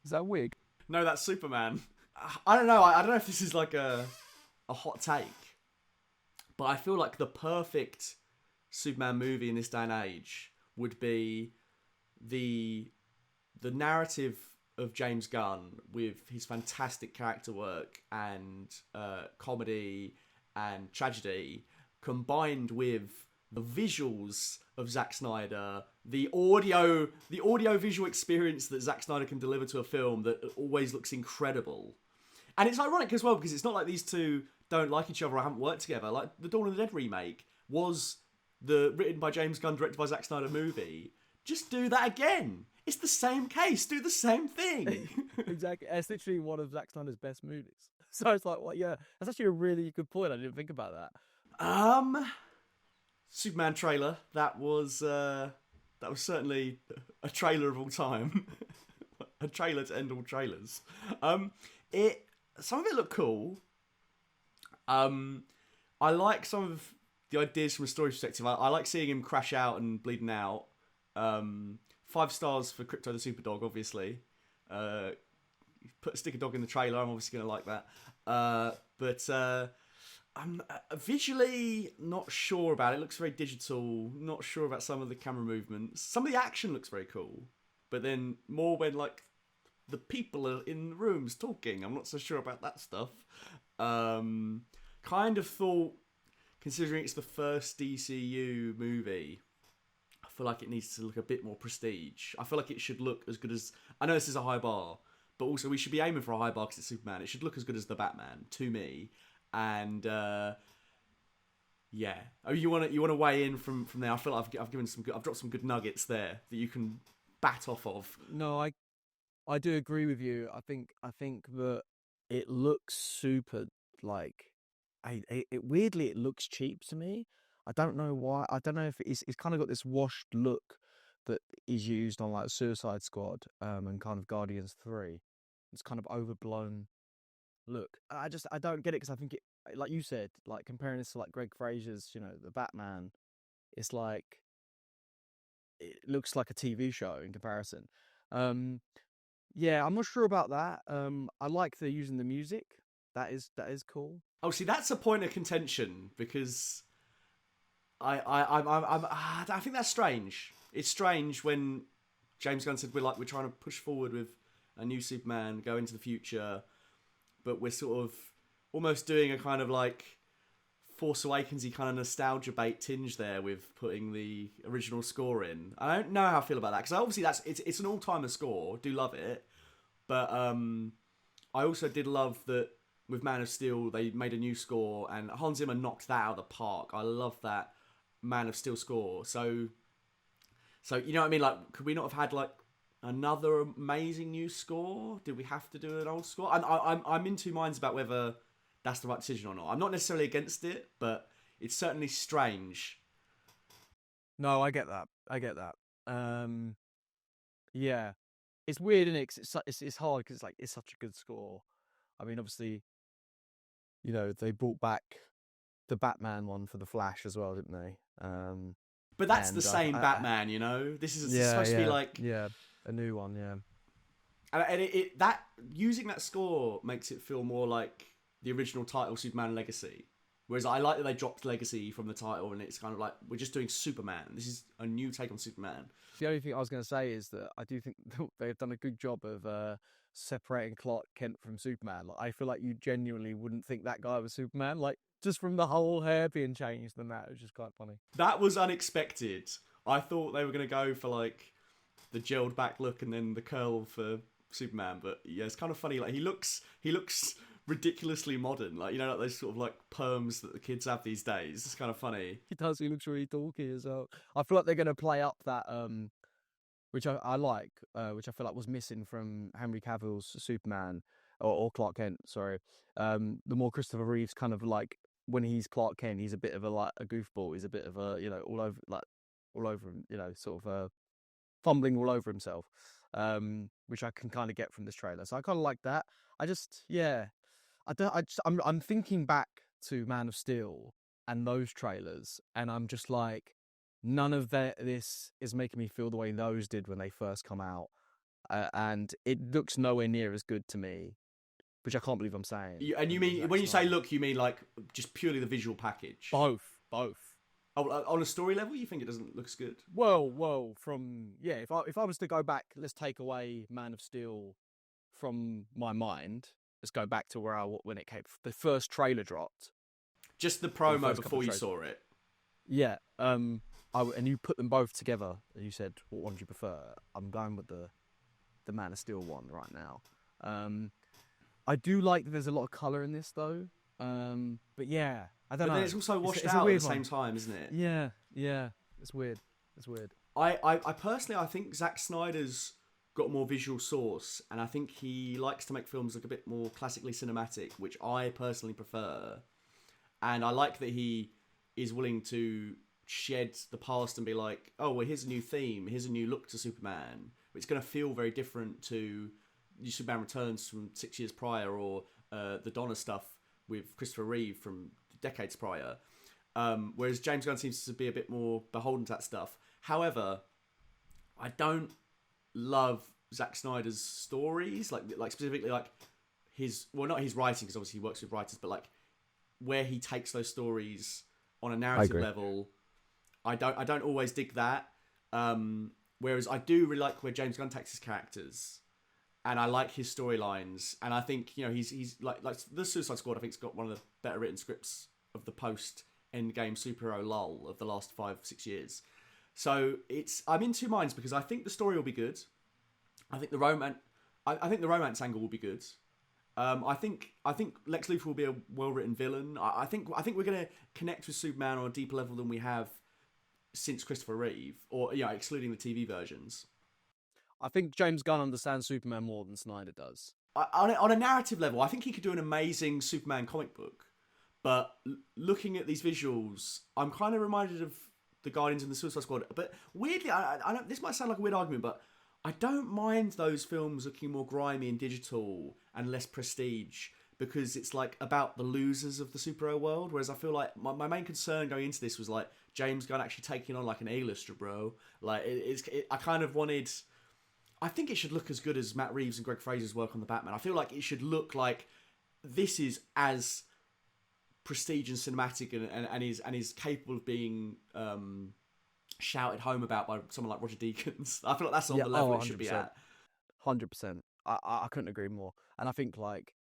Is that a wig? No, that's Superman. I don't know. I don't know if this is like a hot take, but I feel like the perfect Superman movie in this day and age would be the the narrative of James Gunn with his fantastic character work and comedy and tragedy combined with the visuals of Zack Snyder, the audio visual experience that Zack Snyder can deliver to a film that always looks incredible. And it's ironic as well because it's not like these two don't like each other or haven't worked together. Like the Dawn of the Dead remake was the written by James Gunn, directed by Zack Snyder movie. Just do that again. It's the same case. Do the same thing. Exactly. It's literally one of Zack Snyder's best movies. So it's like, well, yeah, that's actually a really good point. I didn't think about that. um, Superman trailer. That was certainly a trailer of all time. A trailer to end all trailers. Um, it some of it looked cool. Um, I like some of the ideas from a story perspective. I like seeing him crash out and bleeding out. 5 stars for Crypto the Superdog, obviously. Uh, put a sticker dog in the trailer. I'm obviously going to like that. But I'm visually not sure about it. It looks very digital. Not sure about some of the camera movements. Some of the action looks very cool, but then more when like the people are in the rooms talking. I'm not so sure about that stuff. Um, kind of thought, considering it's the first DCU movie, I feel like it needs to look a bit more prestige. I feel like it should look as good as. I know this is a high bar, but also we should be aiming for a high bar because it's Superman. It should look as good as the Batman to me. And yeah, oh, you want to weigh in from there? I feel like I've given some good, I've dropped some good nuggets there that you can bat off of. No, I do agree with you. I think that it looks super like it weirdly it looks cheap to me. I don't know why. I don't know if it's kind of got this washed look that is used on like Suicide Squad and kind of Guardians 3. It's kind of overblown look. I don't get it because I think it like you said, like comparing this to like Greg Fraser's, the Batman, it's like it looks like a TV show in comparison. Um yeah, I'm not sure about that. I like they're using the music. That is cool. Oh, see, that's a point of contention because I think that's strange. It's strange when James Gunn said we're trying to push forward with a new Superman, go into the future, but we're sort of almost doing a kind of like Force Awakens-y kind of nostalgia bait tinge there with putting the original score in. I don't know how I feel about that because obviously it's an all-timer score. Do love it, but I also did love that with Man of Steel they made a new score and Hans Zimmer knocked that out of the park. I love that Man of Steel score. So you know what I mean? Like, could we not have had like another amazing new score? Did we have to do an old score? I'm in two minds about whether that's the right decision or not. I'm not necessarily against it, but it's certainly strange. No, I get that. I get that. Um, yeah, it's weird, isn't it? 'Cause it's hard because it's such a good score. I mean, obviously, they brought back the Batman one for the Flash as well, didn't they? But that's the And same Batman, you know. This is yeah, supposed to be yeah, like, yeah, a new one, yeah. and it that using that score makes it feel more like the original title, Superman Legacy. Whereas I like that they dropped Legacy from the title, and it's kind of like we're just doing Superman. This is a new take on Superman. The only thing I was going to say is that I do think they've done a good job of separating Clark Kent from Superman. Like, I feel like you genuinely wouldn't think that guy was Superman, like just from the whole hair being changed and that. It was just quite funny. That was unexpected. I thought they were going to go for like the gelled back look and then the curl for Superman, but yeah, it's kind of funny. Like he looks ridiculously modern. Like like those sort of like perms that the kids have these days. It's kind of funny. He does. He looks really dorky as well. I feel like they're going to play up that which I like, which I feel like was missing from Henry Cavill's Superman or Clark Kent. Sorry, the more Christopher Reeves kind of like when he's Clark Kent, he's a bit of a goofball. He's a bit of a all over him, sort of fumbling all over himself, which I can kind of get from this trailer. So I kind of like that. I just yeah, I don't. I'm thinking back to Man of Steel and those trailers, and I'm just like, none of this is making me feel the way those did when they first come out. and it looks nowhere near as good to me, which I can't believe I'm saying, And you than the mean Zack when you say Snyder. look, you mean like just purely the visual package? Both. Oh, on a story level, you think it doesn't look as good? Well, from yeah, if I was to go back, let's take away Man of Steel from my mind. Let's go back to where I when it came. The first trailer dropped, Just the or the promo first couple before of you trailers. saw it. Yeah. And you put them both together, and you said, "What one do you prefer?" I'm going with the Man of Steel one right now. Um, I do like that there's a lot of color in this though. But yeah, I don't But then know. it's also washed It's a out at the weird same one. time, isn't it? Yeah. It's weird. It's weird. I personally, I think Zack Snyder's got more visual source, and I think he likes to make films look a bit more classically cinematic, which I personally prefer. And I like that he is willing to shed the past and be like, oh, well, here's a new theme, here's a new look to Superman. It's going to feel very different to Superman Returns from 6 years prior, or the Donner stuff with Christopher Reeve from decades prior. Whereas James Gunn seems to be a bit more beholden to that stuff. However, I don't love Zack Snyder's stories, like specifically like his, well, not his writing, because obviously he works with writers, but like where he takes those stories on a I narrative agree. level. I don't always dig that. Whereas I do really like where James Gunn takes his characters, and I like his storylines, and I think he's like the Suicide Squad. I think it's got one of the better written scripts of the post Endgame superhero lull of the last 5-6 years. So I'm in two minds because I think the story will be good. I think the romance, I think the romance angle will be good. I think Lex Luthor will be a well written villain. I think we're gonna connect with Superman on a deeper level than we have since Christopher Reeve, or excluding the TV versions. I think James Gunn understands Superman more than Snyder does. On a narrative level, I think he could do an amazing Superman comic book. But looking at these visuals, I'm kind of reminded of the Guardians and the Suicide Squad. But weirdly, I don't, this might sound like a weird argument, but I don't mind those films looking more grimy and digital and less prestige, because it's like about the losers of the superhero world. Whereas I feel like my main concern going into this was like James Gunn actually taking on like an A-lister, bro. Like I kind of wanted. I think it should look as good as Matt Reeves and Greg Fraser's work on the Batman. I feel like it should look like this is as prestige and cinematic, and is capable of being shouted home about by someone like Roger Deakins. I feel like that's on Yeah. the Oh, level it should be 100%. at. 100%. I couldn't agree more. And I think like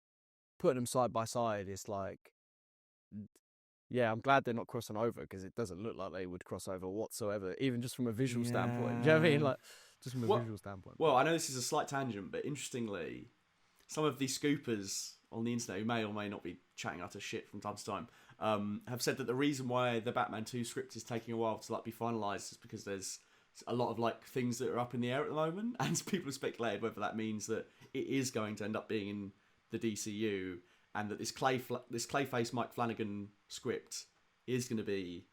putting them side by side is like, yeah, I'm glad they're not crossing over because it doesn't look like they would cross over whatsoever, even just from a visual standpoint. Do you know what I mean? Yeah. Like, just from a Well, visual standpoint. well, I know this is a slight tangent, but interestingly, some of these scoopers on the internet who may or may not be chatting utter shit from time to time have said that the reason why the Batman 2 script is taking a while to like be finalised is because there's a lot of like things that are up in the air at the moment, and people have speculated whether that means that it is going to end up being in the DCU, and that this Clayface Mike Flanagan script is going to be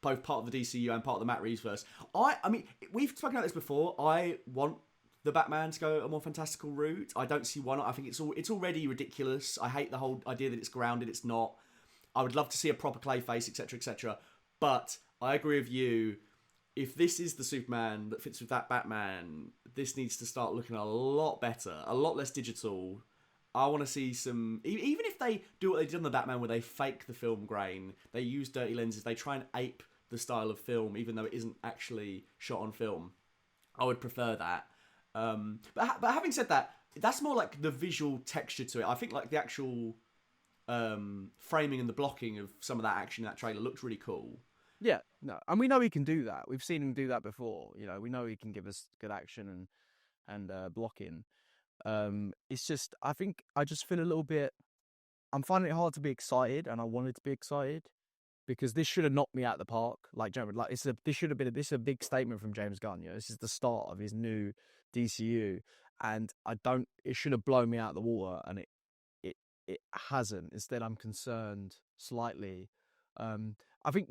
both part of the DCU and part of the Matt Reeves verse. I mean, we've spoken about this before. I want the Batman to go a more fantastical route. I don't see why not. I think it's already ridiculous. I hate the whole idea that it's grounded. It's not. I would love to see a proper Clayface, etc., etc. But I agree with you. If this is the Superman that fits with that Batman, this needs to start looking a lot better, a lot less digital. I want to see some. Even if they do what they did on the Batman, where they fake the film grain, they use dirty lenses, they try and ape the style of film, even though it isn't actually shot on film. I would prefer that. But having said that, that's more like the visual texture to it. I think like the actual framing and the blocking of some of that action in that trailer looked really cool. Yeah, no, and we know he can do that. We've seen him do that before. You know, we know he can give us good action and blocking. It's just I think I just feel a little bit. I'm finding it hard to be excited, and I wanted to be excited because this should have knocked me out of the park. Like James, like this should have been this is a big statement from James Gunn. You know, this is the start of his new DCU, and I don't. It should have blown me out of the water, and it it hasn't. Instead, I'm concerned slightly. I think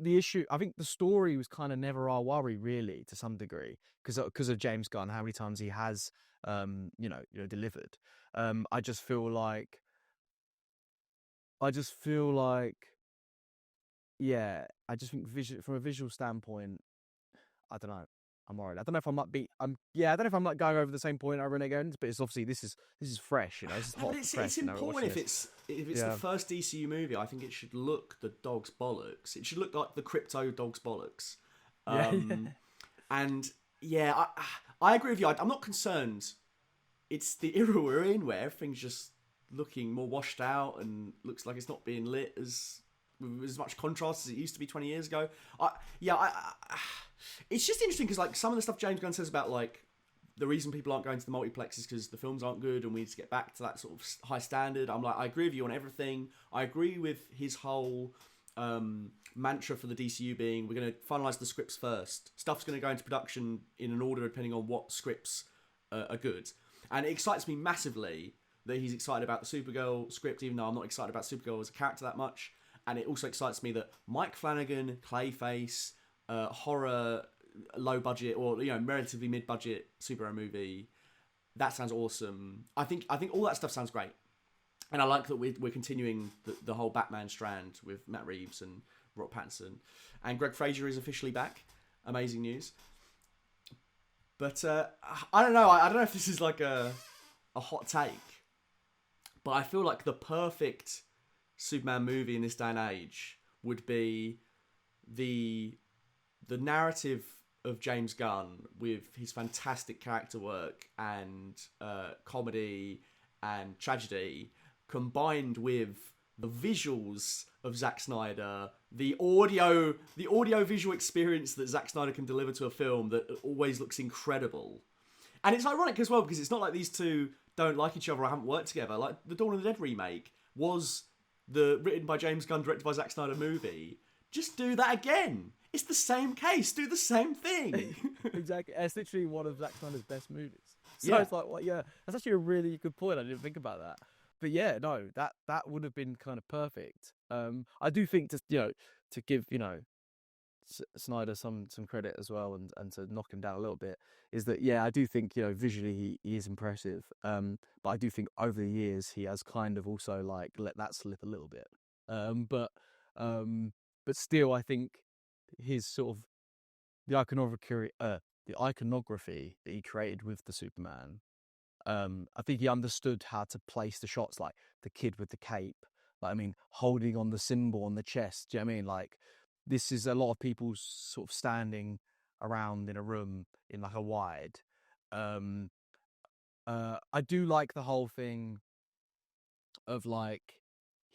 I think the story was kind of never our worry, really, to some degree, because of James Gunn, how many times he has, delivered. I just feel like, I just feel like, yeah, I just think from a visual standpoint, I don't know. I'm worried. I don't know if I might be. Yeah, I don't know if I'm like going over the same point over and again. But it's obviously this is fresh. This is No, hot but off the it's press. We're important watching this. if it's the Yeah, first DCU movie. I think it should look the dog's bollocks. It should look like the crypto dog's bollocks. yeah, yeah. Um, and yeah, I agree with you. I'm not concerned. It's the era we're in where everything's just looking more washed out and looks like it's not being lit with as much contrast as it used to be 20 years ago. It's just interesting because like some of the stuff James Gunn says about like the reason people aren't going to the multiplex is because the films aren't good and we need to get back to that sort of high standard. I'm like, I agree with you on everything. I agree with his whole mantra for the DCU being we're going to finalize the scripts first. Stuff's going to go into production in an order depending on what scripts are good. And it excites me massively that he's excited about the Supergirl script, even though I'm not excited about Supergirl as a character that much. And it also excites me that Mike Flanagan, Clayface, horror, low budget or relatively mid budget superhero movie. That sounds awesome. I think all that stuff sounds great, and I like that we're continuing the whole Batman strand with Matt Reeves and Robert Pattinson, and Greg Fraser is officially back. Amazing news. But I don't know. I don't know if this is like a hot take, but I feel like the perfect Superman movie in this day and age would be the narrative of James Gunn with his fantastic character work and comedy and tragedy combined with the visuals of Zack Snyder, the audio visual experience that Zack Snyder can deliver to a film that always looks incredible. And it's ironic as well because it's not like these two don't like each other or haven't worked together. Like the Dawn of the Dead remake was the written by James Gunn, directed by Zack Snyder movie. Just do that again. It's the same case. Do the same thing. Exactly. It's literally one of Zack Snyder's best movies. So Yeah. it's like, well, yeah, that's actually a really good point. I didn't think about that. But yeah, no, that would have been kind of perfect. I do think to give Snyder some credit as well and to knock him down a little bit is that yeah, I do think visually he is impressive. But I do think over the years he has kind of also like let that slip a little bit. But still, I think his sort of the iconography that he created with the Superman. I think he understood how to place the shots, like the kid with the cape, like I mean, holding on the symbol on the chest. Do you know what I mean? Like this is a lot of people sort of standing around in a room in like a wide. Um, I do like the whole thing of like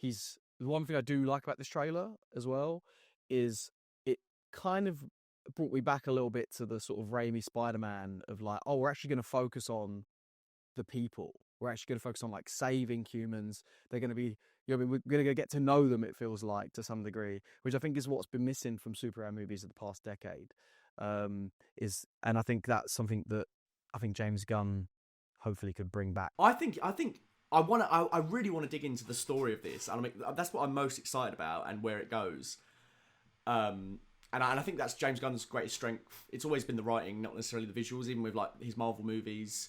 the one thing I do like about this trailer as well is it kind of brought me back a little bit to the sort of Raimi Spider-Man of like, oh, we're actually going to focus on the people. We're actually going to focus on like saving humans. They're going to be, we're going to get to know them. It feels like to some degree, which I think is what's been missing from superhero movies of the past decade. And I think that's something that I think James Gunn hopefully could bring back. I think I really want to dig into the story of this, and I mean that's what I'm most excited about and where it goes. And I think that's James Gunn's greatest strength. It's always been the writing, not necessarily the visuals. Even with like his Marvel movies,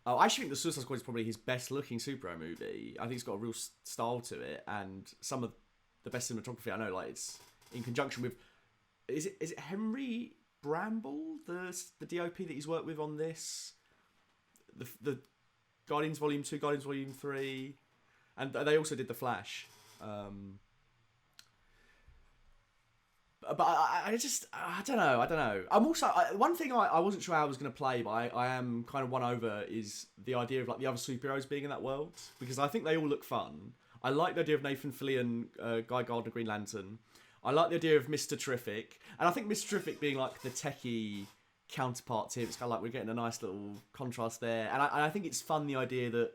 I actually think the Suicide Squad is probably his best looking superhero movie. I think it's got a real style to it, and some of the best cinematography I know. Like it's in conjunction with, is it Henry Bramble, the DOP that he's worked with on this, the Guardians Volume 2, Guardians Volume 3, and they also did The Flash. But I don't know. I'm also one thing I wasn't sure how I was going to play, but I am kind of won over is the idea of like the other superheroes being in that world, because I think they all look fun. I like the idea of Nathan Fillion, Guy Gardner, Green Lantern. I like the idea of Mr. Terrific, and I think Mr. Terrific being like the techie counterpart to him, it's kind of like we're getting a nice little contrast there. And I think it's fun the idea that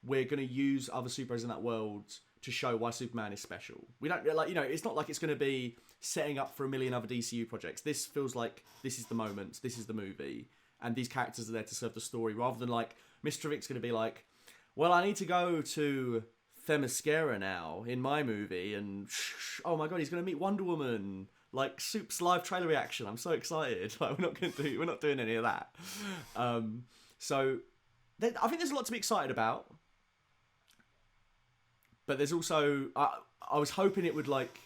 we're going to use other superheroes in that world to show why Superman is special. We don't like, it's not like it's going to be setting up for a million other DCU projects. This feels like this is the moment, this is the movie, and these characters are there to serve the story, rather than like Mr. Terrific's going to be like, well, I need to go to Themyscira now in my movie, and oh my god, he's going to meet Wonder Woman. Like Soup's live trailer reaction. I'm so excited. Like we're not doing any of that. So I think there's a lot to be excited about. But there's also I was hoping it would like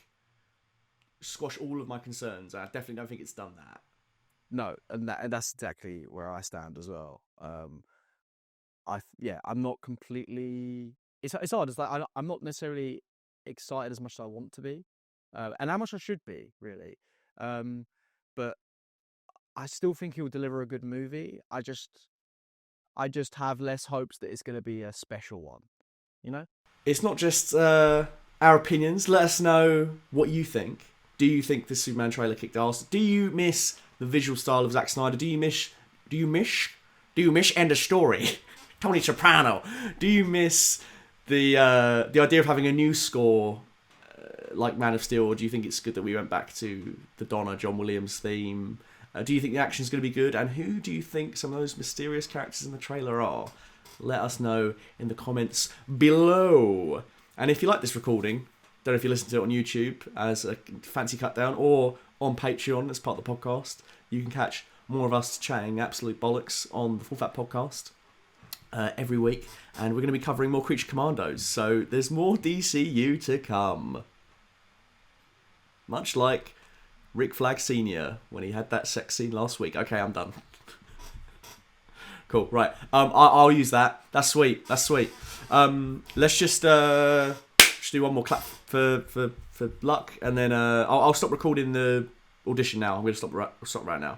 squash all of my concerns. I definitely don't think it's done that. no, and that's exactly where I stand as well. I'm not completely. It's hard. It's like I'm not necessarily excited as much as I want to be, and how much I should be really. But I still think he'll deliver a good movie. I just have less hopes that it's going to be a special one. You know? It's not just our opinions. Let us know what you think. Do you think the Superman trailer kicked ass? Do you miss the visual style of Zack Snyder? Do you miss and the story? Tony Soprano. Do you miss the idea of having a new score like Man of Steel, or do you think it's good that we went back to the Donna John Williams theme? Do you think the action's going to be good? And who do you think some of those mysterious characters in the trailer are? Let us know in the comments below. And if you like this recording, don't know if you listen to it on YouTube as a fancy cut down or on Patreon as part of the podcast, you can catch more of us chatting absolute bollocks on the Full Fat Podcast every week. And we're going to be covering more Creature Commandos. So there's more DCU to come. Much like Rick Flag Sr. when he had that sex scene last week. Okay, I'm done. Cool, right. I'll use that. That's sweet. Let's just do one more clap for luck, and then I'll stop recording the audition now. I'm going to stop right now.